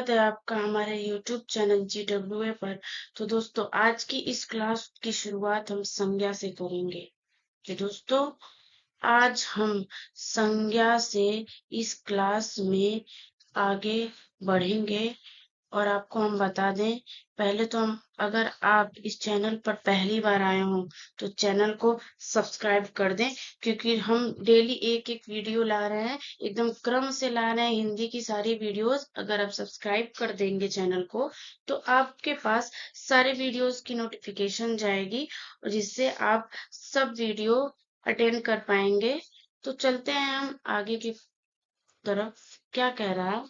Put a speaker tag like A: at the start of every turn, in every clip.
A: स्वागत है आपका हमारे YouTube चैनल GWA पर। तो दोस्तों, आज की इस क्लास की शुरुआत हम संज्ञा से करेंगे। तो दोस्तों, आज हम संज्ञा से इस क्लास में आगे बढ़ेंगे और आपको हम बता दें, पहले तो हम अगर आप इस चैनल पर पहली बार आए हों तो चैनल को सब्सक्राइब कर दें, क्योंकि हम डेली एक एक वीडियो ला रहे हैं, एकदम क्रम से ला रहे हैं हिंदी की सारी वीडियोस। अगर आप सब्सक्राइब कर देंगे चैनल को तो आपके पास सारे वीडियोस की नोटिफिकेशन जाएगी और जिससे आप सब वीडियो अटेंड कर पाएंगे। तो चलते हैं हम आगे की तरफ। क्या कह रहा है,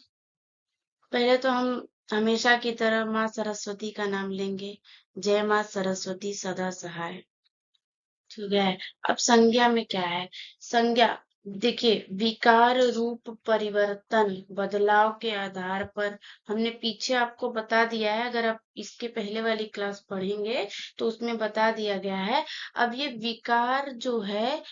A: पहले तो हम हमेशा की तरह माँ सरस्वती का नाम लेंगे। जय माँ सरस्वती सदा सहाय। ठीक है। अब संज्ञा में क्या है? संज्ञा, देखिए, विकार रूप परिवर्तन बदलाव के आधार पर हमने पीछे आपको बता दिया है। अगर आप इसके पहले वाली क्लास पढ़ेंगे तो उसमें बता दिया गया है। अब ये विकार जो है,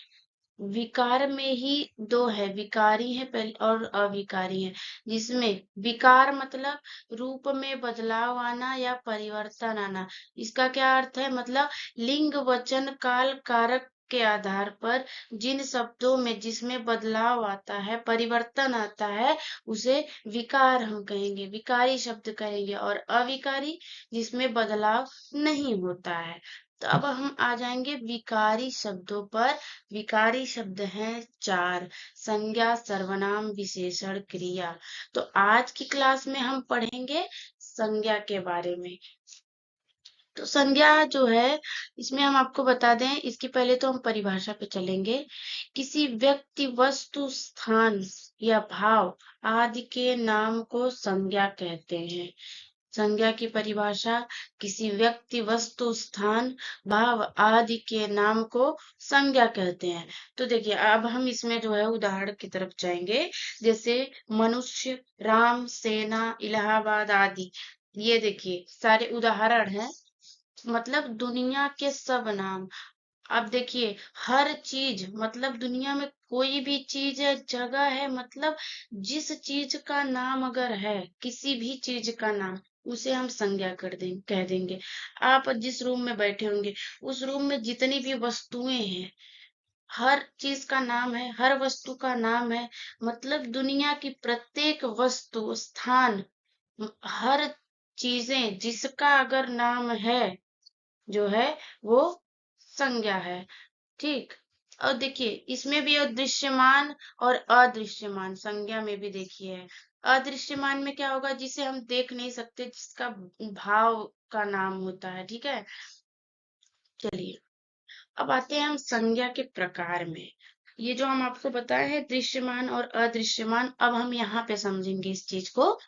A: विकार में ही दो है, विकारी है पहले और अविकारी है। जिसमें विकार मतलब रूप में बदलाव आना या परिवर्तन आना। इसका क्या अर्थ है? मतलब लिंग वचन काल कारक के आधार पर जिन शब्दों में जिसमें बदलाव आता है, परिवर्तन आता है, उसे विकार हम कहेंगे, विकारी शब्द कहेंगे। और अविकारी जिसमें बदलाव नहीं होता है। तो अब हम आ जाएंगे विकारी शब्दों पर। विकारी शब्द हैं 4: संज्ञा, सर्वनाम, विशेषण, क्रिया। तो आज की क्लास में हम पढ़ेंगे संज्ञा के बारे में। तो संज्ञा जो है, इसमें हम आपको बता दें, इसकी पहले तो हम परिभाषा पे चलेंगे। किसी व्यक्ति, वस्तु, स्थान या भाव आदि के नाम को संज्ञा कहते हैं। संज्ञा की परिभाषा: किसी व्यक्ति, वस्तु, स्थान, भाव आदि के नाम को संज्ञा कहते हैं। तो देखिए, अब हम इसमें जो है उदाहरण की तरफ जाएंगे। जैसे मनुष्य, राम, सेना, इलाहाबाद आदि। ये देखिए सारे उदाहरण हैं, मतलब दुनिया के सब नाम। अब देखिए, हर चीज मतलब दुनिया में कोई भी चीज है, जगह है, मतलब जिस चीज का नाम अगर है, किसी भी चीज का नाम, उसे हम संज्ञा कह देंगे। आप जिस रूम में बैठे होंगे, उस रूम में जितनी भी वस्तुएं हैं, हर चीज का नाम है, हर वस्तु का नाम है। मतलब दुनिया की प्रत्येक वस्तु, स्थान, हर चीजें जिसका अगर नाम है, जो है वो संज्ञा है। ठीक। और देखिए, इसमें भी दृश्यमान और अदृश्यमान संज्ञा में भी देखिए है। अदृश्यमान में क्या होगा? जिसे हम देख नहीं सकते, जिसका भाव का नाम होता है। ठीक है। चलिए, अब आते हैं हम संज्ञा के प्रकार में। ये जो हम आपको बताए हैं दृश्यमान और अदृश्यमान, अब हम यहाँ पे समझेंगे इस चीज को।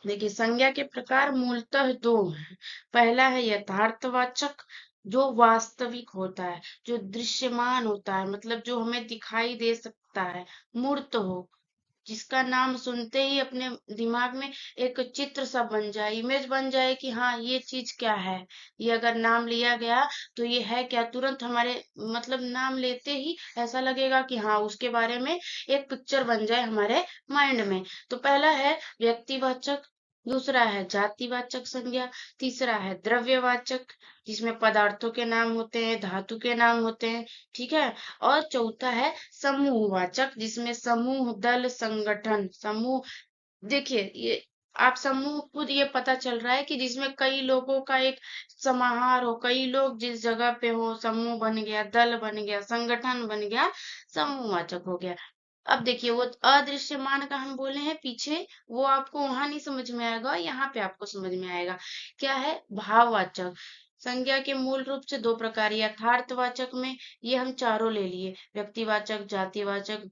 A: देखिए, संज्ञा के प्रकार मूलतः दो हैं। पहला है यथार्थवाचक, जो वास्तविक होता है, जो दृश्यमान होता है, मतलब जो हमें दिखाई दे सकता है, मूर्त हो, जिसका नाम सुनते ही अपने दिमाग में एक चित्र सा बन जाए, इमेज बन जाए कि हाँ, ये चीज क्या है। ये अगर नाम लिया गया तो ये है क्या, तुरंत हमारे मतलब नाम लेते ही ऐसा लगेगा कि हाँ, उसके बारे में एक पिक्चर बन जाए हमारे माइंड में। तो पहला है व्यक्तिवाचक, दूसरा है जातिवाचक संज्ञा, तीसरा है द्रव्यवाचक, जिसमें पदार्थों के नाम होते हैं, धातु के नाम होते हैं। ठीक है। और चौथा है समूहवाचक, जिसमें समूह, दल, संगठन, समूह। देखिए, ये आप समूह खुद ये पता चल रहा है कि जिसमें कई लोगों का एक समाहार हो, कई लोग जिस जगह पे हो, समूह बन गया, दल बन गया, संगठन बन गया, समूहवाचक हो गया। अब देखिए, वो अदृश्यमान का हम बोले हैं पीछे, वो आपको वहां नहीं समझ में आएगा, यहाँ पे आपको समझ में आएगा। क्या है? भाववाचक। संज्ञा के मूल रूप से दो प्रकार, यथार्थवाचक में ये हम चारों ले लिए: व्यक्तिवाचक, जातिवाचक,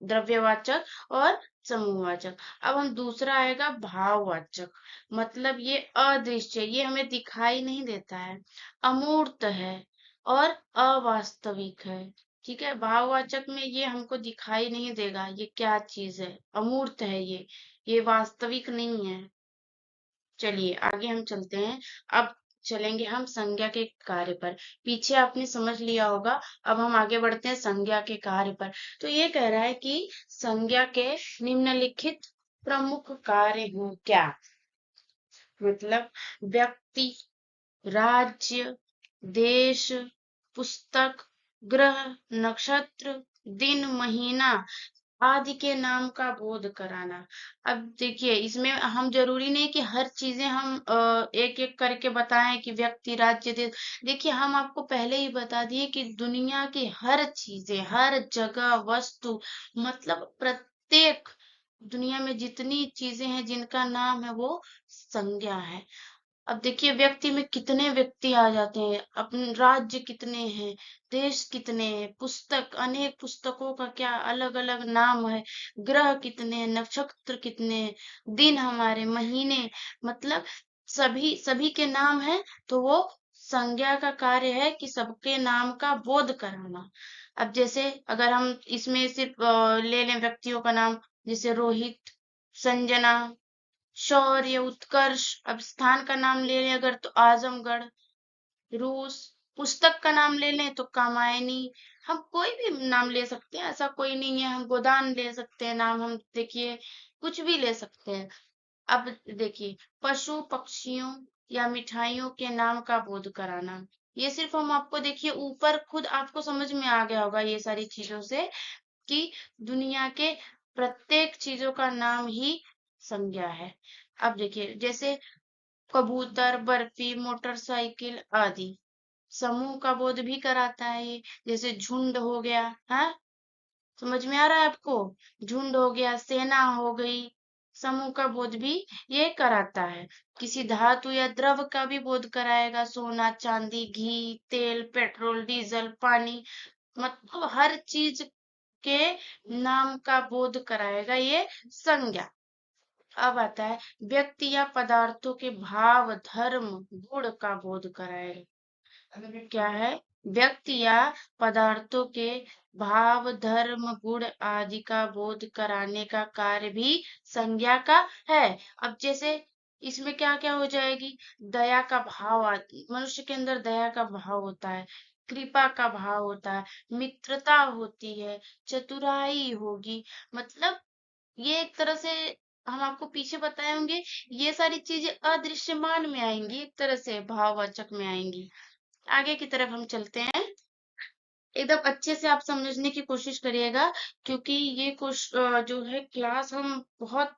A: द्रव्यवाचक और समूहवाचक। अब हम दूसरा आएगा भाववाचक। मतलब ये अदृश्य, ये हमें दिखाई नहीं देता है, अमूर्त है और अवास्तविक है। ठीक है। भाववाचक में ये हमको दिखाई नहीं देगा, ये क्या चीज है, अमूर्त है, ये वास्तविक नहीं है। चलिए आगे हम चलते हैं। अब चलेंगे हम संज्ञा के कार्य पर। पीछे आपने समझ लिया होगा। अब हम आगे बढ़ते हैं संज्ञा के कार्य पर। तो ये कह रहा है कि संज्ञा के निम्नलिखित प्रमुख कार्य हैं क्या? मतलब व्यक्ति, राज्य, देश, पुस्तक, ग्रह, नक्षत्र, दिन, महीना आदि के नाम का बोध कराना। अब देखिए, इसमें हम जरूरी नहीं कि हर चीजें हम एक एक करके बताएं कि व्यक्ति, राज्य, देश। देखिए, हम आपको पहले ही बता दिए कि दुनिया की हर चीजें, हर जगह, वस्तु, मतलब प्रत्येक दुनिया में जितनी चीजें हैं जिनका नाम है वो संज्ञा है। अब देखिए, व्यक्ति में कितने व्यक्ति आ जाते हैं, अपने राज्य कितने हैं, देश कितने हैं, पुस्तक, अनेक पुस्तकों का क्या अलग अलग नाम है, ग्रह कितने हैं, नक्षत्र कितने हैं, दिन हमारे, महीने, मतलब सभी सभी के नाम है। तो वो संज्ञा का कार्य है कि सबके नाम का बोध कराना। अब जैसे अगर हम इसमें सिर्फ ले लें व्यक्तियों का नाम, जैसे रोहित, संजना, शौर्य, उत्कर्ष। अब स्थान का नाम ले लें अगर, तो आजमगढ़, रूस। पुस्तक का नाम ले लें तो कामायनी। हम कोई भी नाम ले सकते हैं, ऐसा कोई नहीं है। हम गोदान ले सकते हैं नाम, हम देखिए कुछ भी ले सकते हैं। अब देखिए, पशु पक्षियों या मिठाइयों के नाम का बोध कराना। ये सिर्फ हम आपको, देखिए ऊपर खुद आपको समझ में आ गया होगा ये सारी चीजों से, कि दुनिया के प्रत्येक चीजों का नाम ही संज्ञा है। अब देखिए, जैसे कबूतर, बर्फी, मोटरसाइकिल आदि समूह का बोध भी कराता है ये। जैसे झुंड हो गया, है समझ में आ रहा है आपको? झुंड हो गया, सेना हो गई, समूह का बोध भी ये कराता है। किसी धातु या द्रव का भी बोध कराएगा, सोना, चांदी, घी, तेल, पेट्रोल, डीजल, पानी, मतलब हर चीज के नाम का बोध कराएगा ये संज्ञा। अब आता है व्यक्ति या पदार्थों के भाव, धर्म, गुण का बोध कराएगा। क्या है? व्यक्ति या पदार्थों के भाव, धर्म, गुण आदि का बोध कराने का कार्य भी संज्ञा का है। अब जैसे इसमें क्या क्या हो जाएगी? दया का भाव, मनुष्य के अंदर दया का भाव होता है, कृपा का भाव होता है, मित्रता होती है, चतुराई होगी। मतलब ये एक तरह से हम आपको पीछे बताए होंगे, ये सारी चीजें अदृश्यमान में आएंगी, एक तरह से भाववाचक में आएंगी। आगे की तरफ हम चलते हैं, एकदम अच्छे से आप समझने की कोशिश करिएगा, क्योंकि ये जो है क्लास हम बहुत,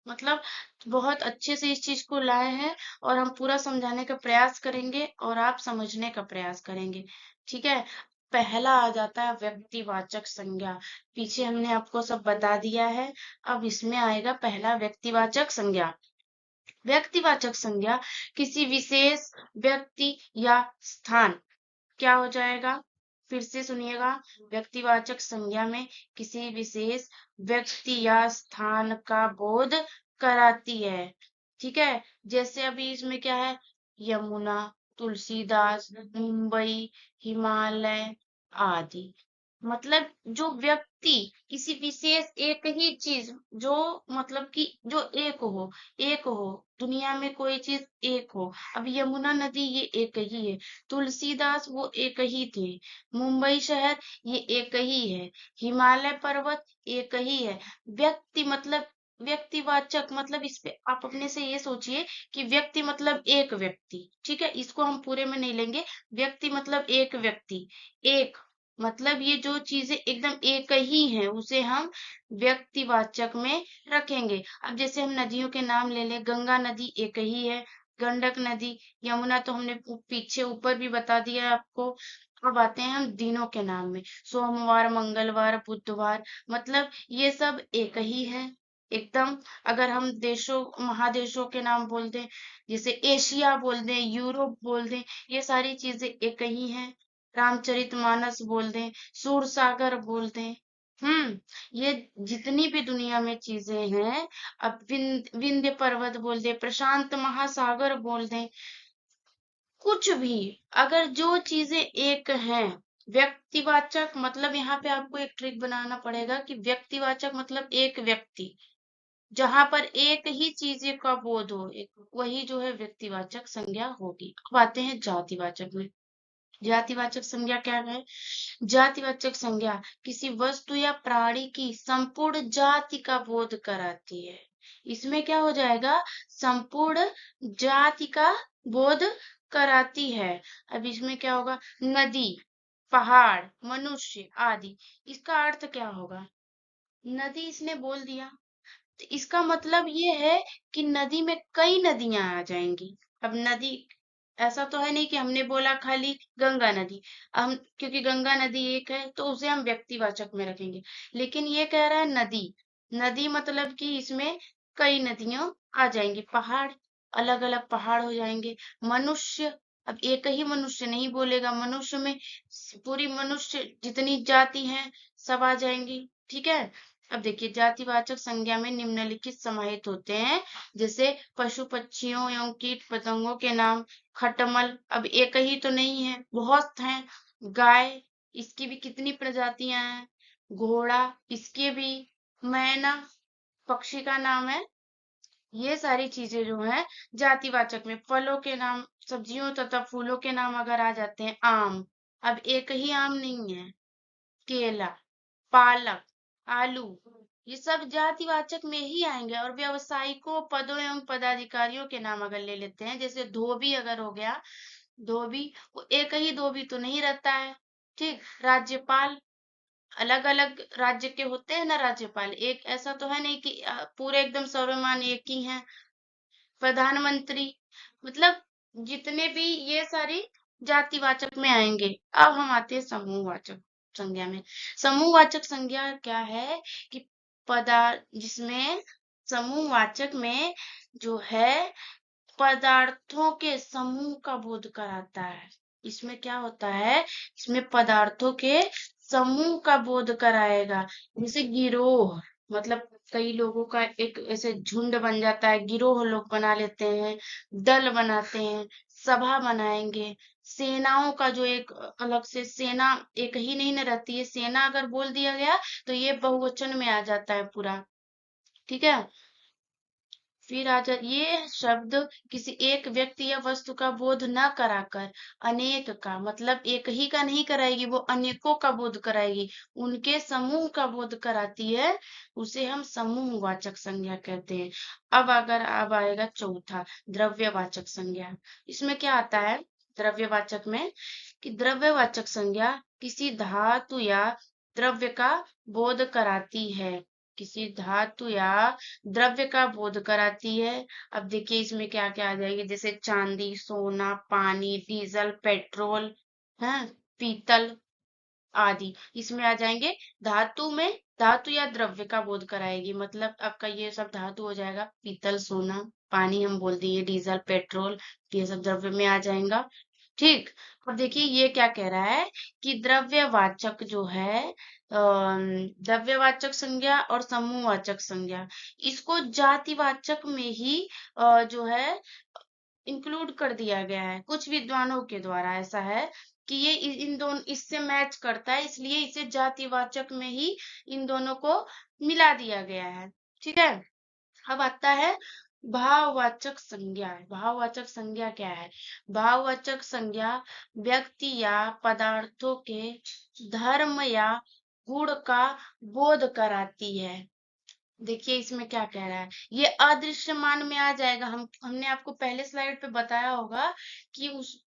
A: मतलब बहुत अच्छे से इस चीज को लाए हैं, और हम पूरा समझाने का प्रयास करेंगे और आप समझने का प्रयास करेंगे। ठीक है? पहला आ जाता है व्यक्तिवाचक संज्ञा। पीछे हमने आपको सब बता दिया है, अब इसमें आएगा पहला व्यक्तिवाचक संज्ञा। व्यक्तिवाचक संज्ञा किसी विशेष व्यक्ति या स्थान, क्या हो जाएगा? फिर से सुनिएगा, व्यक्तिवाचक संज्ञा में किसी विशेष व्यक्ति या स्थान का बोध कराती है। ठीक है? जैसे अभी इसमें क्या है? यमुना, तुलसीदास, मुंबई, हिमालय आदि। मतलब जो व्यक्ति, किसी विशेष एक ही चीज, जो मतलब कि जो एक हो, दुनिया में कोई चीज एक हो। अब यमुना नदी ये एक ही है, तुलसीदास वो एक ही थे, मुंबई शहर ये एक ही है, हिमालय पर्वत एक ही है। व्यक्ति मतलब व्यक्तिवाचक, मतलब इस पे आप अपने से ये सोचिए कि व्यक्ति मतलब एक व्यक्ति। ठीक है? इसको हम पूरे में नहीं लेंगे। व्यक्ति मतलब एक व्यक्ति, एक, मतलब ये जो चीजें एकदम एक ही हैं उसे हम व्यक्तिवाचक में रखेंगे। अब जैसे हम नदियों के नाम ले लें, गंगा नदी एक ही है, गंडक नदी, यमुना तो हमने पीछे ऊपर भी बता दिया है आपको। अब आते हैं हम दिनों के नाम में, सोमवार, मंगलवार, बुधवार, मतलब ये सब एक ही है एकदम। अगर हम देशों, महादेशों के नाम बोल दें, जैसे एशिया बोल दें, यूरोप बोल दें, ये सारी चीजें एक ही हैं। रामचरितमानस बोल दें, सूर सागर बोल दें, ये जितनी भी दुनिया में चीजें हैं, अब विंध्य पर्वत बोल दें, प्रशांत महासागर बोल दें, कुछ भी, अगर जो चीजें एक हैं, व्यक्तिवाचक मतलब यहाँ पे आपको एक ट्रिक बनाना पड़ेगा कि व्यक्तिवाचक मतलब एक व्यक्ति, जहां पर एक ही चीज का बोध हो, एक वही जो है व्यक्तिवाचक संज्ञा होगी। अब आते हैं जातिवाचक में। जातिवाचक संज्ञा क्या है? जातिवाचक संज्ञा किसी वस्तु या प्राणी की संपूर्ण जाति का बोध कराती है। इसमें क्या हो जाएगा? संपूर्ण जाति का बोध कराती है। अब इसमें क्या होगा? नदी, पहाड़, मनुष्य आदि। इसका अर्थ क्या होगा? नदी इसने बोल दिया, तो इसका मतलब ये है कि नदी में कई नदियां आ जाएंगी। अब नदी, ऐसा तो है नहीं कि हमने बोला खाली गंगा नदी, हम क्योंकि गंगा नदी एक है तो उसे हम व्यक्तिवाचक में रखेंगे, लेकिन ये कह रहा है नदी। नदी मतलब कि इसमें कई नदियां आ जाएंगी। पहाड़, अलग अलग पहाड़ हो जाएंगे। मनुष्य, अब एक ही मनुष्य नहीं बोलेगा, मनुष्य में पूरी मनुष्य जितनी जाति हैं सब आ जाएंगी। ठीक है। अब देखिए, जातिवाचक संज्ञा में निम्नलिखित समाहित होते हैं, जैसे पशु पक्षियों एवं कीट पतंगों के नाम। खटमल, अब एक ही तो नहीं है, बहुत हैं। गाय, इसकी भी कितनी प्रजातियां हैं। घोड़ा, इसके भी। मैना, पक्षी का नाम है। ये सारी चीजें जो है जातिवाचक में। फलों के नाम, सब्जियों तथा फूलों के नाम अगर आ जाते हैं, आम, अब एक ही आम नहीं है। केला, पालक, आलू, ये सब जातिवाचक में ही आएंगे। और व्यवसायिकों, पदों एवं पदाधिकारियों के नाम अगर ले लेते हैं, जैसे धोबी अगर हो गया, धोबी, वो एक ही धोबी तो नहीं रहता है। ठीक। राज्यपाल, अलग अलग राज्य के होते हैं ना राज्यपाल, एक ऐसा तो है नहीं कि पूरे एकदम सर्वमान्य एक ही हैं। प्रधानमंत्री, मतलब जितने भी ये सारी जातिवाचक में आएंगे। अब हम आते हैं समूहवाचक संज्ञा में। समूहवाचक संज्ञा क्या है? कि पदार्थ, जिसमें समूहवाचक में जो है पदार्थों के समूह का बोध कराता है। इसमें क्या होता है? इसमें पदार्थों के समूह का बोध कराएगा। जैसे गिरोह, मतलब कई लोगों का एक ऐसे झुंड बन जाता है, गिरोह लोग बना लेते हैं, दल बनाते हैं, सभा बनाएंगे। सेनाओं का जो एक अलग से सेना, एक ही नहीं न रहती है, सेना अगर बोल दिया गया तो ये बहुवचन में आ जाता है पूरा। ठीक है। फिर आजा, ये शब्द किसी एक व्यक्ति या वस्तु का बोध न कराकर अनेक का, मतलब एक ही का नहीं कराएगी, वो अनेकों का बोध कराएगी, उनके समूह का बोध कराती है। उसे हम समूहवाचक संज्ञा कहते हैं। अब आएगा चौथा, द्रव्यवाचक संज्ञा। इसमें क्या आता है द्रव्यवाचक में? कि द्रव्यवाचक संज्ञा किसी धातु या द्रव्य का बोध कराती है। किसी धातु या द्रव्य का बोध कराती है। अब देखिए, इसमें क्या क्या आ जाएगी, जैसे चांदी, सोना, पानी, डीजल, पेट्रोल, है, पीतल आदि इसमें आ जाएंगे। धातु में धातु या द्रव्य का बोध कराएगी, मतलब आपका ये सब धातु हो जाएगा। पीतल, सोना, पानी हम बोल दिए, डीजल, पेट्रोल, ये सब द्रव्य में आ जाएगा। ठीक। अब देखिए, ये क्या कह रहा है कि द्रव्यवाचक जो है, द्रव्यवाचक संज्ञा और समूहवाचक संज्ञा, इसको जातिवाचक में ही जो है इंक्लूड कर दिया गया है। कुछ विद्वानों के द्वारा ऐसा है कि ये इन दोनों इससे मैच करता है, इसलिए इसे जातिवाचक में ही इन दोनों को मिला दिया गया है। ठीक है। अब आता है भाववाचक संज्ञा। भाववाचक संज्ञा क्या है? भाववाचक संज्ञा व्यक्ति या पदार्थों के धर्म या गुण का बोध कराती है। देखिए, इसमें क्या कह रहा है, ये अदृश्यमान में आ जाएगा। हमने आपको पहले स्लाइड पे बताया होगा कि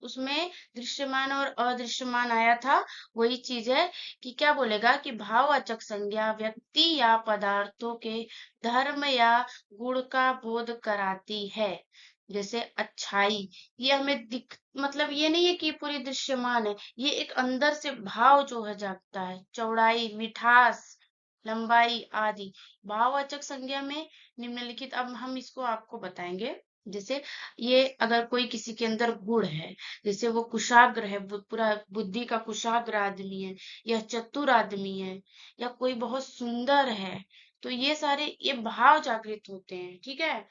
A: उसमें दृश्यमान और अदृश्यमान आया था। वही चीज है कि क्या बोलेगा कि भाववाचक संज्ञा व्यक्ति या पदार्थों के धर्म या गुण का बोध कराती है। जैसे अच्छाई, ये हमें दिख, मतलब ये नहीं है कि पूरी दृश्यमान है, ये एक अंदर से भाव जो है जागता है। चौड़ाई, मिठास, लंबाई आदि। भाववाचक संज्ञा में निम्नलिखित, अब हम इसको आपको बताएंगे। जैसे ये अगर कोई किसी के अंदर गुण है, जैसे वो कुशाग्र है, पूरा बुद्धि का कुशाग्र आदमी है, या चतुर आदमी है, या कोई बहुत सुंदर है, तो ये सारे ये भाव जागृत होते हैं। ठीक है।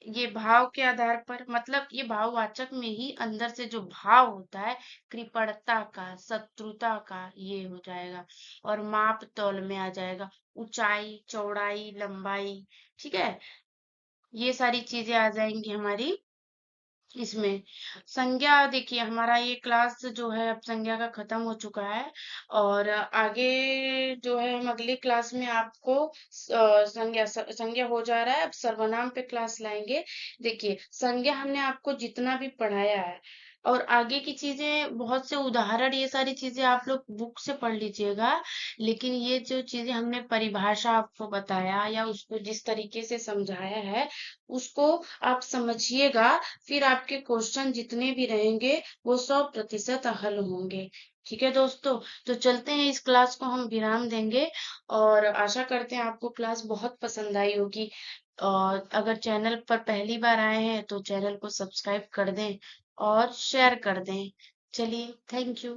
A: ये भाव के आधार पर, मतलब ये भाववाचक में ही अंदर से जो भाव होता है, कृपणता का, शत्रुता का, ये हो जाएगा। और माप तौल में आ जाएगा ऊंचाई, चौड़ाई, लंबाई। ठीक है। ये सारी चीजें आ जाएंगी हमारी इसमें संज्ञा देखिए हमारा ये क्लास जो है अब संज्ञा का खत्म हो चुका है और आगे जो है हम अगली क्लास में आपको संज्ञा हो जा रहा है। अब सर्वनाम पे क्लास लाएंगे। देखिए संज्ञा हमने आपको जितना भी पढ़ाया है और आगे की चीजें बहुत से उदाहरण ये सारी चीजें आप लोग बुक से पढ़ लीजिएगा। लेकिन ये जो चीजें हमने परिभाषा आपको बताया या उसको जिस तरीके से समझाया है उसको आप समझिएगा। फिर आपके क्वेश्चन जितने भी रहेंगे वो 100% हल होंगे। ठीक है दोस्तों, तो चलते हैं इस क्लास को हम विराम देंगे और आशा करते हैं आपको क्लास बहुत पसंद आई होगी। और अगर चैनल पर पहली बार आए हैं तो चैनल को सब्सक्राइब कर दें और शेयर कर दें। चलिए, थैंक यू।